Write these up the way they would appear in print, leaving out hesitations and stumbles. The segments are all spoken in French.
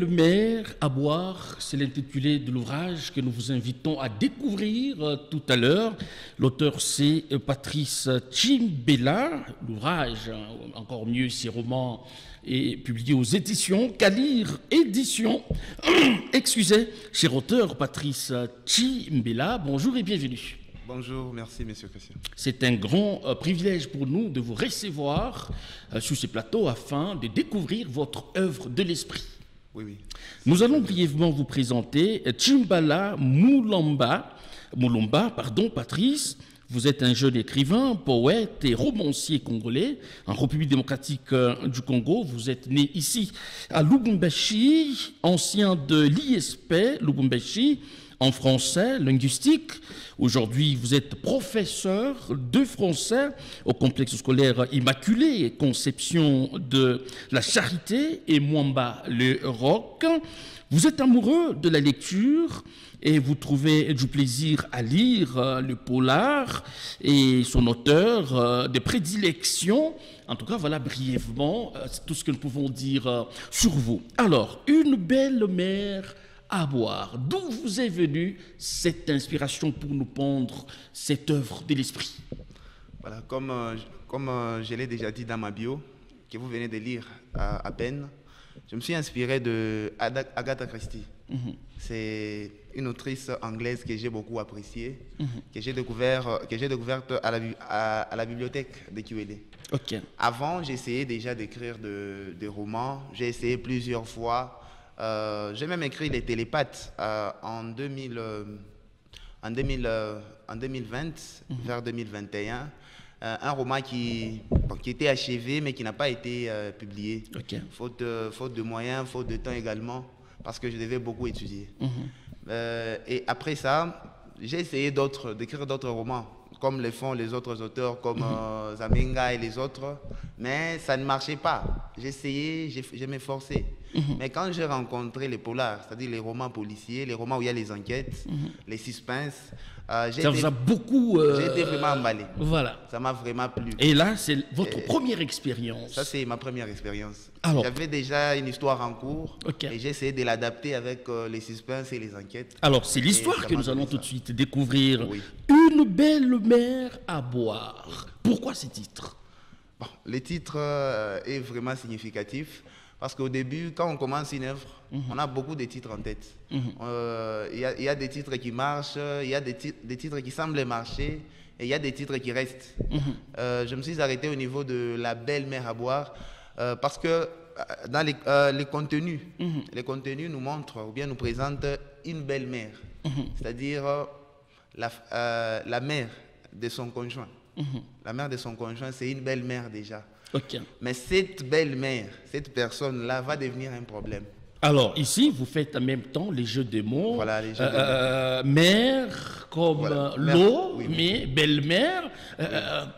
belle-mère à boire, c'est l'intitulé de l'ouvrage que nous vous invitons à découvrir tout à l'heure. L'auteur, c'est Patrice Chimbela. L'ouvrage, encore mieux, ses romans, est publié aux éditions Kalire Éditions. Excusez, cher auteur Patrice Chimbela, bonjour et bienvenue. Bonjour, merci Monsieur Christian. C'est un grand privilège pour nous de vous recevoir sur ce plateau afin de découvrir votre œuvre de l'esprit. Oui, oui. Nous allons brièvement vous présenter Chimbala Mulumba, Patrice. Vous êtes un jeune écrivain, poète et romancier congolais en République démocratique du Congo. Vous êtes né ici à Lubumbashi, ancien de l'ISP Lubumbashi, en français, linguistique. Aujourd'hui, vous êtes professeur de français au complexe scolaire Immaculée, Conception de la Charité et Mwamba le Roc. Vous êtes amoureux de la lecture et vous trouvez du plaisir à lire le polar et son auteur de prédilection. En tout cas, voilà brièvement tout ce que nous pouvons dire sur vous. Alors, une belle mère à boire. D'où vous est venue cette inspiration pour nous pondre cette œuvre de l'esprit? Voilà, comme je l'ai déjà dit dans ma bio, que vous venez de lire à peine, je me suis inspiré de Agatha Christie. C'est une autrice anglaise que j'ai beaucoup appréciée, que j'ai découverte à la bibliothèque de Kiwele. Okay. Avant, j'essayais déjà d'écrire des romans. J'ai essayé plusieurs fois. J'ai même écrit Les Télépathes en 2020, vers 2021. Un roman qui était achevé, mais qui n'a pas été publié. Okay. Faute de moyens, faute de temps également, parce que je devais beaucoup étudier. Et après ça, j'ai essayé d'écrire d'autres romans, comme le font les autres auteurs, comme Zamenga et les autres, mais ça ne marchait pas. J'ai essayé, je m'efforçais. Mais quand j'ai rencontré les polars, c'est-à-dire les romans policiers, les romans où il y a les enquêtes, les suspens, j'ai été vraiment emballé. Voilà. Ça m'a vraiment plu. Et là, c'est votre première expérience. Ça, c'est ma première expérience. J'avais déjà une histoire en cours, okay, et j'ai essayé de l'adapter avec les suspens et les enquêtes. Alors, c'est l'histoire que nous allons tout de suite découvrir. Oui. Une belle mère à boire. Pourquoi ce titre? Bon, le titre est vraiment significatif. Parce qu'au début, quand on commence une œuvre, on a beaucoup de titres en tête. Il y a des titres qui marchent, il y a des titres qui semblent marcher, et il y a des titres qui restent. Je me suis arrêté au niveau de La belle mère à boire, parce que dans les contenus nous montrent ou bien nous présentent une belle mère, c'est-à-dire la mère de son conjoint. La mère de son conjoint, c'est une belle mère déjà. Okay. Mais cette belle-mère, cette personne-là va devenir un problème. Alors, ici, vous faites en même temps les jeux de mots. Voilà, les jeux de mots. Mère comme voilà, l'eau, oui, mais belle-mère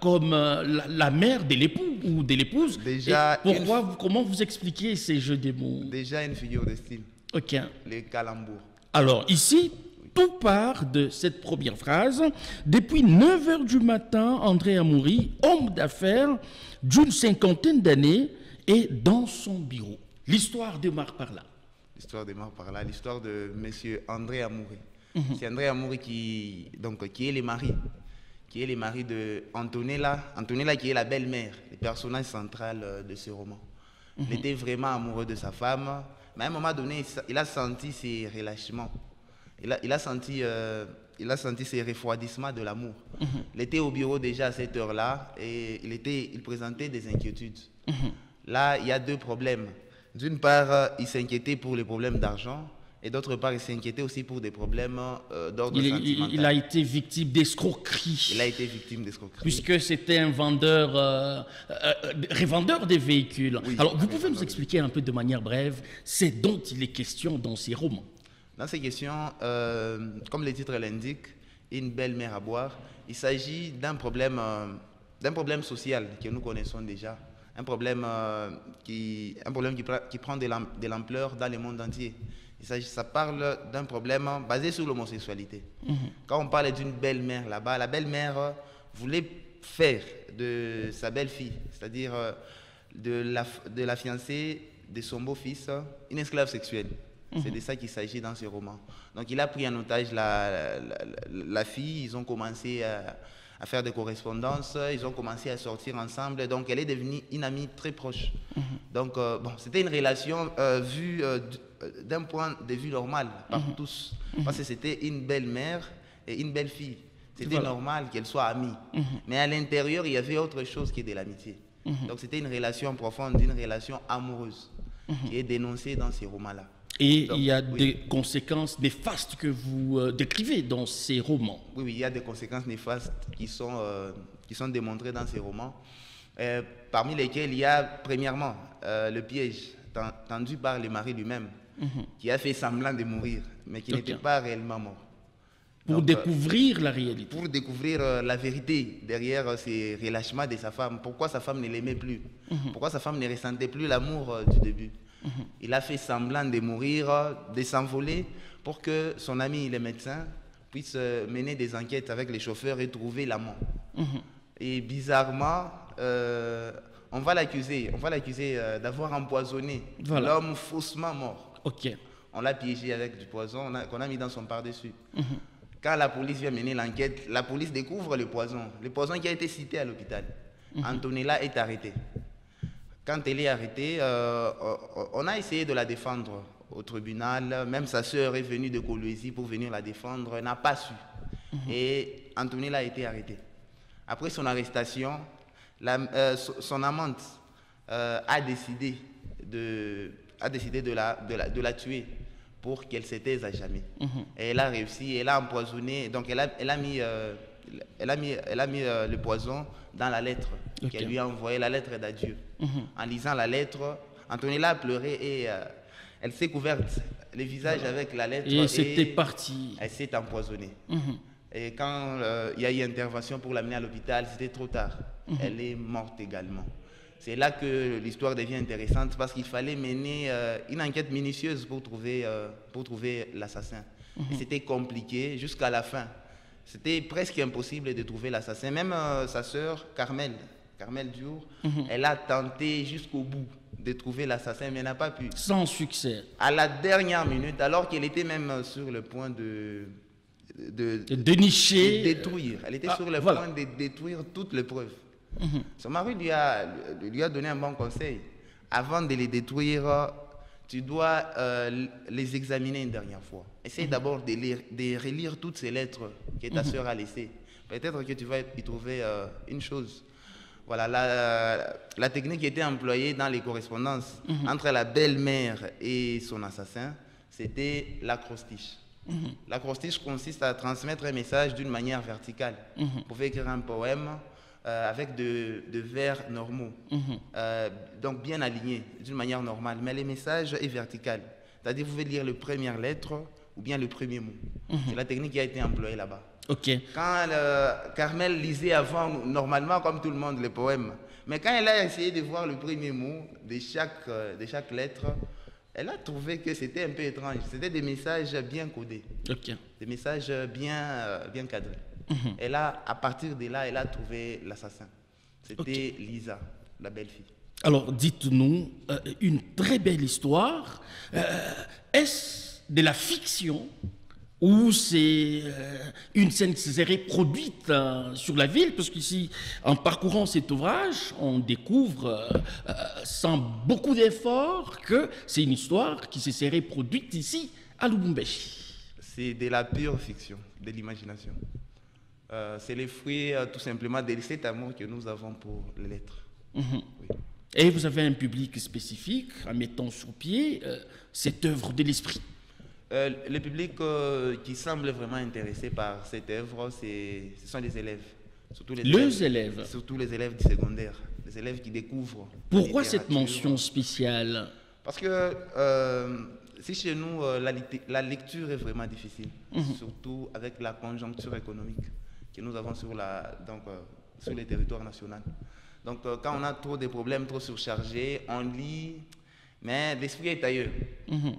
comme la mère de l'époux ou de l'épouse. Déjà, comment vous expliquez ces jeux de mots? Déjà une figure de style. Ok. Les calembours. Alors, ici, tout part de cette première phrase. Depuis 9 h du matin, André Amoury, homme d'affaires d'une cinquantaine d'années, est dans son bureau. L'histoire démarre par là. L'histoire démarre par là. L'histoire de M. André Amoury. C'est André Amoury qui est le mari. Qui est le mari de Antonella. Antonella qui est la belle-mère, le personnage central de ce roman. Il était vraiment amoureux de sa femme. Mais à un moment donné, il a senti ses relâchements. Il a senti ces refroidissements de l'amour. Il était au bureau déjà à cette heure-là et il présentait des inquiétudes. Là, il y a deux problèmes. D'une part, il s'inquiétait pour les problèmes d'argent et d'autre part, il s'inquiétait aussi pour des problèmes d'ordre sentimental. Il a été victime d'escroquerie. Il a été victime d'escroquerie. Puisque c'était un revendeur des véhicules. Oui, alors, vous pouvez nous expliquer un peu de manière brève ce dont il est question dans ces romans? Dans ces questions, comme le titre l'indique, une belle mère à boire, il s'agit d'un problème social que nous connaissons déjà, un problème qui prend de l'ampleur dans le monde entier. Ça parle d'un problème basé sur l'homosexualité. Quand on parle d'une belle mère là-bas, la belle mère voulait faire de sa belle-fille, c'est-à-dire de la fiancée, de son beau-fils une esclave sexuelle. C'est de ça qu'il s'agit dans ce roman. Donc il a pris en otage la fille, ils ont commencé à faire des correspondances, ils ont commencé à sortir ensemble, donc elle est devenue une amie très proche. Donc bon, c'était une relation vue d'un point de vue normal par tous, parce que c'était une belle-mère et une belle-fille. C'était normal qu'elles soient amies. Mais à l'intérieur, il y avait autre chose qui est de l'amitié. Donc c'était une relation profonde, une relation amoureuse, qui est dénoncée dans ces romans-là. Et donc, il y a des conséquences néfastes que vous décrivez dans ces romans. Oui, il y a des conséquences néfastes qui sont démontrées dans ces romans, parmi lesquelles il y a premièrement le piège tendu par le mari lui-même, qui a fait semblant de mourir, mais qui n'était pas réellement mort. Pour découvrir la réalité. Pour découvrir la vérité derrière ces relâchements de sa femme. Pourquoi sa femme ne l'aimait plus? Pourquoi sa femme ne ressentait plus l'amour du début? Il a fait semblant de mourir, de s'envoler pour que son ami, le médecin, puisse mener des enquêtes avec les chauffeurs et trouver l'amant. Et bizarrement, on va l'accuser d'avoir empoisonné l'homme faussement mort. On l'a piégé avec du poison qu'on a mis dans son par-dessus. Quand la police vient mener l'enquête, la police découvre le poison qui a été cité à l'hôpital. Antonella est arrêtée. Quand elle est arrêtée, on a essayé de la défendre au tribunal. Même sa sœur est venue de Kolwezi pour venir la défendre, n'a pas su. Et Antonella a été arrêtée. Après son arrestation, son amante a décidé de la tuer pour qu'elle se taise à jamais. Et elle a réussi, elle a empoisonné, donc elle a mis le poison dans la lettre qu'elle lui a envoyée, la lettre d'adieu. En lisant la lettre, Antonella a pleuré et elle s'est couverte le visage avec la lettre. Et c'était parti. Elle s'est empoisonnée. Et quand il y a eu intervention pour l'amener à l'hôpital, c'était trop tard. Elle est morte également. C'est là que l'histoire devient intéressante parce qu'il fallait mener une enquête minutieuse pour trouver l'assassin. Et c'était compliqué jusqu'à la fin. C'était presque impossible de trouver l'assassin. Même sa sœur, Carmel Diour, elle a tenté jusqu'au bout de trouver l'assassin, mais n'a pas pu. Sans succès. À la dernière minute, alors qu'elle était même sur le point de dénicher, détruire. Elle était sur le point de détruire toutes les preuves. Son mari lui a donné un bon conseil. Avant de les détruire, tu dois les examiner une dernière fois. Essaye d'abord de relire toutes ces lettres que ta sœur a laissées. Peut-être que tu vas y trouver une chose. Voilà, la technique qui était employée dans les correspondances entre la belle-mère et son assassin, c'était l'acrostiche. L'acrostiche consiste à transmettre un message d'une manière verticale. Vous pouvez écrire un poème avec de vers normaux, donc bien alignés, d'une manière normale, mais le message est vertical. C'est-à-dire, vous pouvez lire la première lettre ou bien le premier mot. C'est la technique qui a été employée là-bas. Quand Carmel lisait avant, normalement, comme tout le monde, les poèmes, mais quand elle a essayé de voir le premier mot de chaque lettre, elle a trouvé que c'était un peu étrange. C'était des messages bien codés, des messages bien cadrés. Et là, à partir de là, elle a trouvé l'assassin. C'était Lisa, la belle-fille. Alors, dites-nous, une très belle histoire. Est-ce de la fiction ou c'est une scène qui serait produite sur la ville? Parce qu'ici, en parcourant cet ouvrage, on découvre, sans beaucoup d'efforts, que c'est une histoire qui se serait produite ici, à Lubumbashi. C'est de la pure fiction, de l'imagination. C'est le fruit tout simplement de cet amour que nous avons pour les lettres. Oui. Et vous avez un public spécifique en mettant sur pied cette œuvre de l'esprit. Le public qui semble vraiment intéressé par cette œuvre, ce sont les élèves. Surtout les élèves. Surtout les élèves du secondaire, les élèves qui découvrent. Pourquoi cette mention spéciale? Parce que si chez nous, la lecture est vraiment difficile, surtout avec la conjoncture économique que nous avons sur les territoires nationaux. Donc, quand on a trop de problèmes, trop surchargés, on lit, mais l'esprit est ailleurs.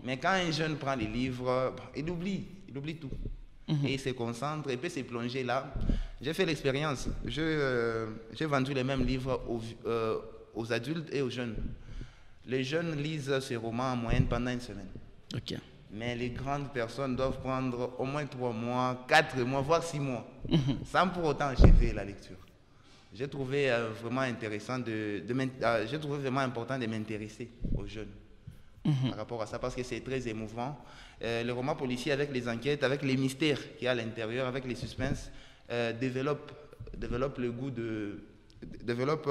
Mais quand un jeune prend les livres, il oublie tout. Et il se concentre, il peut se plonger là. J'ai fait l'expérience. J'ai vendu les mêmes livres aux adultes et aux jeunes. Les jeunes lisent ces romans en moyenne pendant une semaine. Ok. Mais les grandes personnes doivent prendre au moins 3 mois, 4 mois, voire 6 mois, sans pour autant achever la lecture. J'ai trouvé vraiment intéressant j'ai trouvé vraiment important de m'intéresser aux jeunes par rapport à ça, parce que c'est très émouvant. Le roman policier, avec les enquêtes, avec les mystères qu'il y a à l'intérieur, avec les suspens, développe le goût développe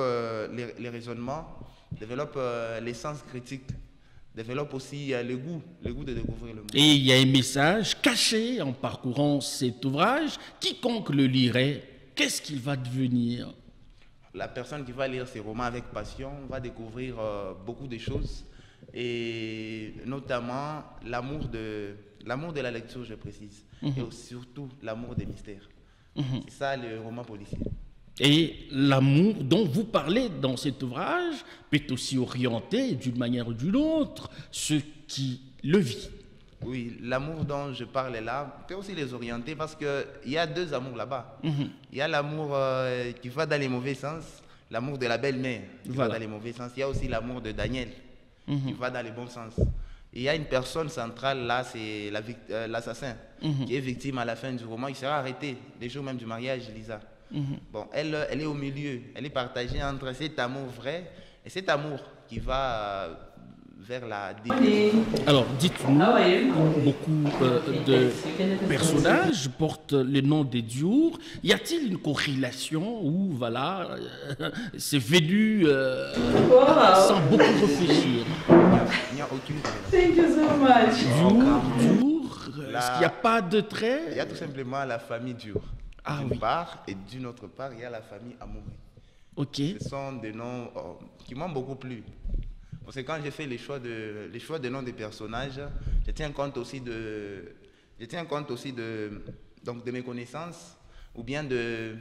les raisonnements, développe les sens critiques, développe aussi le goût de découvrir le monde. Et il y a un message caché en parcourant cet ouvrage. Quiconque le lirait, qu'est-ce qu'il va devenir? La personne qui va lire ces romans avec passion va découvrir beaucoup de choses, et notamment l'amour de la lecture, je précise, et surtout l'amour des mystères. C'est ça le roman policier. Et l'amour dont vous parlez dans cet ouvrage peut aussi orienter d'une manière ou d'une autre ceux qui le vivent. Oui, l'amour dont je parle là peut aussi les orienter, parce qu'il y a 2 amours là-bas. Il y a l'amour qui va dans les mauvais sens, l'amour de la belle-mère qui va dans les mauvais sens. Il y a aussi l'amour de Daniel qui va dans les bons sens. Et il y a une personne centrale là, c'est l'assassin qui est victime à la fin du roman. Il sera arrêté les jours même du mariage, Lisa. Bon, elle est au milieu, elle est partagée entre cet amour vrai et cet amour qui va vers la dépression. Alors, dites-nous, beaucoup de personnages portent le nom des Diour. Y a-t-il une corrélation où, voilà, c'est venu sans beaucoup réfléchir? Il n'y a aucune corrélation. Thank you so much. Diour, est-ce qu'il n'y a pas de trait? Il y a tout simplement la famille Diour. D'une part, et d'une autre part, il y a la famille Amouri. Ok. Ce sont des noms qui m'ont beaucoup plu. Parce que quand j'ai fait les choix de noms des personnages, je tiens compte aussi de mes connaissances, ou bien des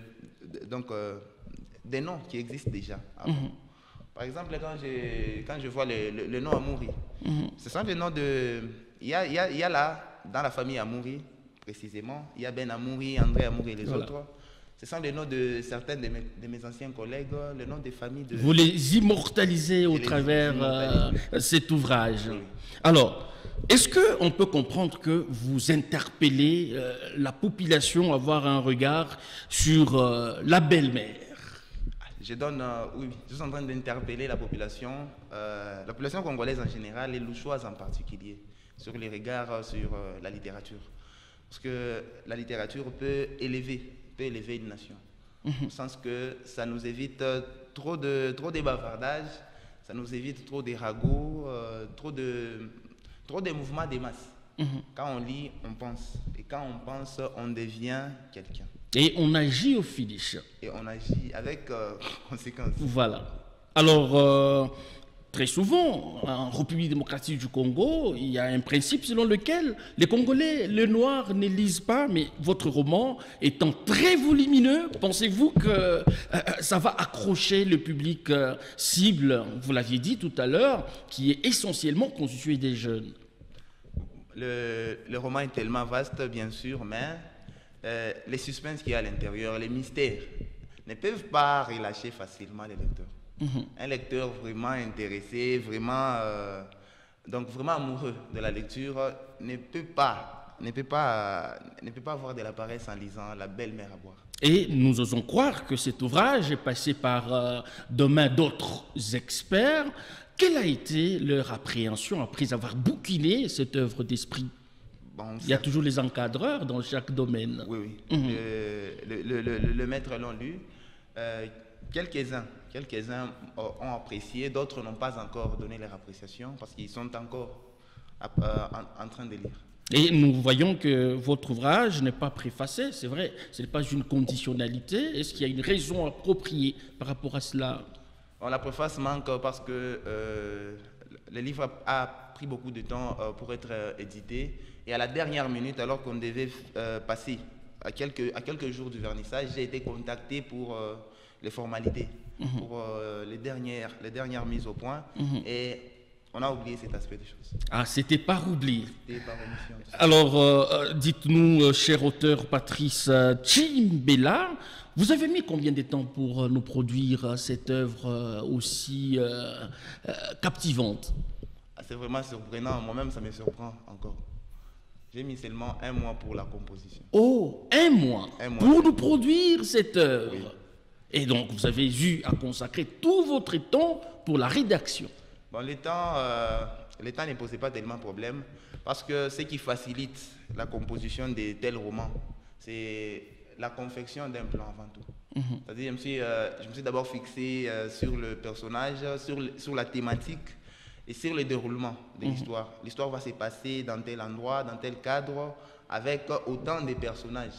noms qui existent déjà avant. Par exemple, quand je vois le nom Amouri, ce sont des noms de... Il y a là, dans la famille Amouri, précisément, il y a Ben Amouri, André Amouri et les autres. Ce sont les noms de certains de mes anciens collègues, les noms des familles de... Vous les immortalisez au travers cet ouvrage. Oui. Alors, est-ce qu'on peut comprendre que vous interpellez la population à avoir un regard sur la belle-mère? Oui, je suis en train d'interpeller la population congolaise en général et louchoise en particulier, sur les regards sur la littérature. Parce que la littérature peut élever une nation. Au sens que ça nous évite trop de bavardages, ça nous évite trop des ragots, trop de mouvements des masses. Quand on lit, on pense. Et quand on pense, on devient quelqu'un. Et on agit au finish. Et on agit avec conséquence. Voilà. Alors, très souvent, en République démocratique du Congo, il y a un principe selon lequel les Congolais, les Noirs, ne lisent pas, mais votre roman étant très volumineux, pensez-vous que ça va accrocher le public cible, vous l'aviez dit tout à l'heure, qui est essentiellement constitué des jeunes? Le roman est tellement vaste, bien sûr, mais les suspens qu'il y a à l'intérieur, les mystères, ne peuvent pas relâcher facilement les lecteurs. Un lecteur vraiment intéressé, vraiment amoureux de la lecture ne peut pas avoir de la paresse en lisant La belle-mère à boire. Et nous osons croire que cet ouvrage est passé par de mains d'autres experts. Quelle a été leur appréhension après avoir bouquiné cette œuvre d'esprit? Il y a toujours les encadreurs dans chaque domaine. Oui. Le maître l'ont lu. Quelques-uns ont apprécié, d'autres n'ont pas encore donné leur appréciation parce qu'ils sont encore en train de lire. Et nous voyons que votre ouvrage n'est pas préfacé, c'est vrai, ce n'est pas une conditionnalité. Est-ce qu'il y a une raison appropriée par rapport à cela? La préface manque parce que le livre a pris beaucoup de temps pour être édité. Et à la dernière minute, alors qu'on devait passer à quelques jours du vernissage, j'ai été contacté pour les formalités, pour les dernières mises au point. Et on a oublié cet aspect des choses. Ah, c'était par oubli. C'était par omission. Alors, dites-nous, cher auteur Patrice Chimbela, vous avez mis combien de temps pour nous produire cette œuvre aussi captivante? C'est vraiment surprenant. Moi-même, ça me surprend encore. J'ai mis seulement 1 mois pour la composition. Oh, 1 mois, pour nous produire cette œuvre. Oui. Et donc, vous avez eu à consacrer tout votre temps pour la rédaction. Bon, le temps ne posait pas tellement de problème parce que ce qui facilite la composition de tels romans, c'est la confection d'un plan avant tout. C'est-à-dire, je me suis d'abord fixé sur le personnage, sur la thématique et sur le déroulement de l'histoire. L'histoire va se passer dans tel endroit, dans tel cadre, avec autant de personnages.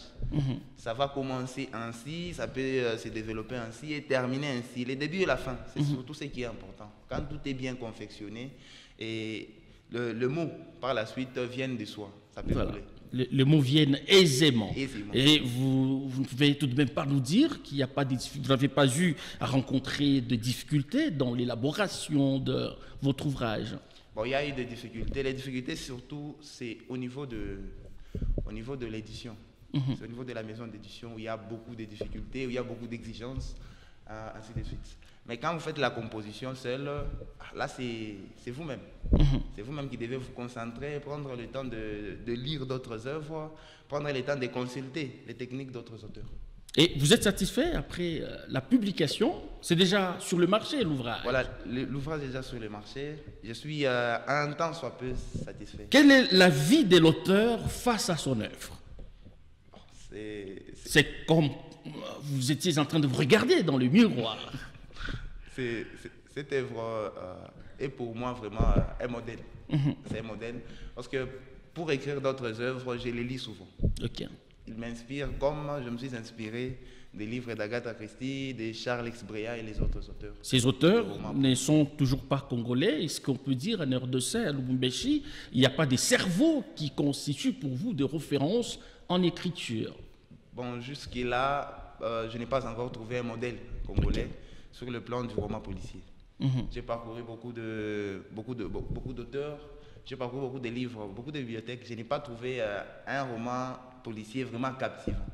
Ça va commencer ainsi, ça peut se développer ainsi et terminer ainsi. Le début et la fin, c'est surtout ce qui est important. Quand tout est bien confectionné et le mot par la suite viennent de soi, ça peut Voilà. rouler. Les mots viennent aisément. Aisément. Et vous ne pouvez tout de même pas nous dire qu'il n'y a pas vous n'avez pas eu à rencontrer de difficultés dans l'élaboration de votre ouvrage. Bon, il y a eu des difficultés. Les difficultés, surtout, c'est au niveau de l'édition. C'est au niveau de la maison d'édition où il y a beaucoup de difficultés, où il y a beaucoup d'exigences, ainsi de suite. Mais quand vous faites la composition seule, là, c'est vous-même. C'est vous-même qui devez vous concentrer, prendre le temps de lire d'autres œuvres, prendre le temps de consulter les techniques d'autres auteurs. Et vous êtes satisfait après la publication? C'est déjà sur le marché, l'ouvrage. Voilà, l'ouvrage est déjà sur le marché. Je suis un tant soit peu satisfait. Quelle est la vie de l'auteur face à son œuvre? C'est comme vous étiez en train de vous regarder dans le miroir. Cette œuvre est pour moi vraiment un modèle. C'est un modèle parce que pour écrire d'autres œuvres, je les lis souvent. Ok. Ils m'inspirent comme je me suis inspiré des livres d'Agatha Christie, de Charles X Bréa et les autres auteurs. Ces auteurs ne sont toujours pas congolais. Est-ce qu'on peut dire en RDC, à Lubumbashi, il n'y a pas des cerveaux qui constituent pour vous des références en écriture? Bon, jusque-là, je n'ai pas encore trouvé un modèle congolais sur le plan du roman policier. J'ai parcouru beaucoup d'auteurs, j'ai parcouru beaucoup de livres, beaucoup de bibliothèques. Je n'ai pas trouvé un roman policier vraiment captivant.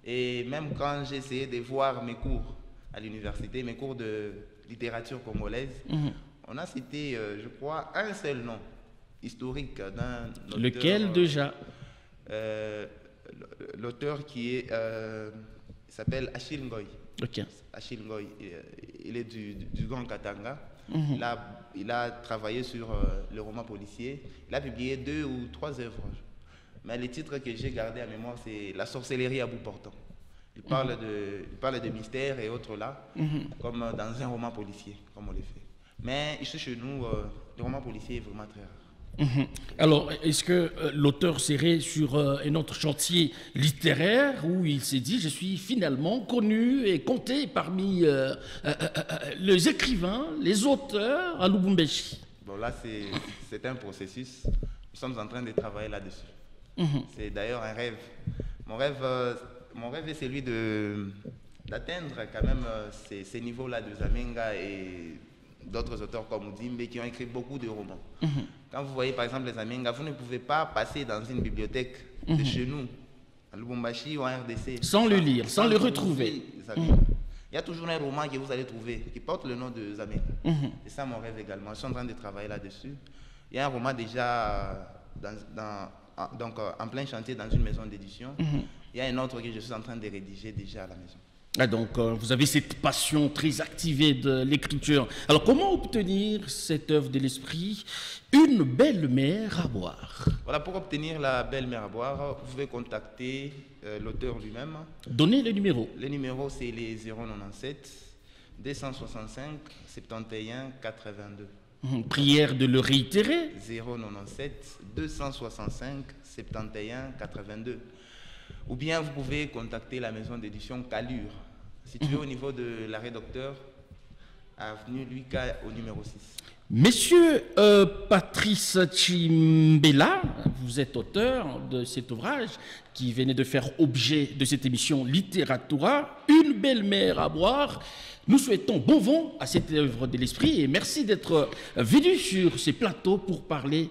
Et même quand j'ai essayé de voir mes cours à l'université, mes cours de littérature congolaise, on a cité, je crois, un seul nom historique d'un auteur. Lequel déjà? L'auteur qui est, s'appelle Achille Ngoy. Ok. Achille Ngoy, il est du Grand Katanga. Il a travaillé sur le roman policier. Il a publié 2 ou 3 œuvres. Mais le titre que j'ai gardé à mémoire, c'est La sorcellerie à bout portant. Il parle de mystère et autres là, comme dans un roman policier, comme on le fait. Mais ici chez nous, le roman policier est vraiment très rare. Alors, est-ce que l'auteur serait sur un autre chantier littéraire où il s'est dit, je suis finalement connu et compté parmi les écrivains, les auteurs à Lubumbashi? Bon, là, c'est un processus. Nous sommes en train de travailler là-dessus. C'est d'ailleurs un rêve. Mon rêve est celui d'atteindre quand même ces niveaux-là de Zamenga et d'autres auteurs comme Oudimbe qui ont écrit beaucoup de romans. Quand vous voyez par exemple les Zamenga, vous ne pouvez pas passer dans une bibliothèque de chez nous, à Lubumbashi ou en RDC, sans le lire, sans le retrouver. Il y a toujours un roman que vous allez trouver qui porte le nom de Zamenga. C'est ça mon rêve également. Je suis en train de travailler là-dessus. Il y a un roman déjà donc, en plein chantier dans une maison d'édition. Il y a un autre que je suis en train de rédiger déjà à la maison. Ah, donc, vous avez cette passion très activée de l'écriture. Alors, comment obtenir cette œuvre de l'esprit, Une belle mer à boire? Voilà, pour obtenir la belle mer à boire, vous pouvez contacter l'auteur lui-même. Donnez le numéro. Le numéro, c'est les 097 265 71 82. Prière de le réitérer. 097 265 71 82. Ou bien vous pouvez contacter la maison d'édition Calure, située au niveau de l'arrêt Docteur, avenue Louis K au numéro 6. Messieurs Patrice Chimbella, vous êtes auteur de cet ouvrage qui venait de faire objet de cette émission Littératura, Une belle-mère à boire. Nous souhaitons bon vent à cette œuvre de l'esprit et merci d'être venu sur ces plateaux pour parler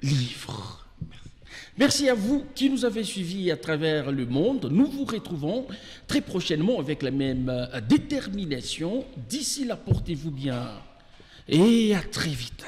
livres. Merci à vous qui nous avez suivis à travers le monde. Nous vous retrouvons très prochainement avec la même détermination. D'ici là, portez-vous bien et à très vite.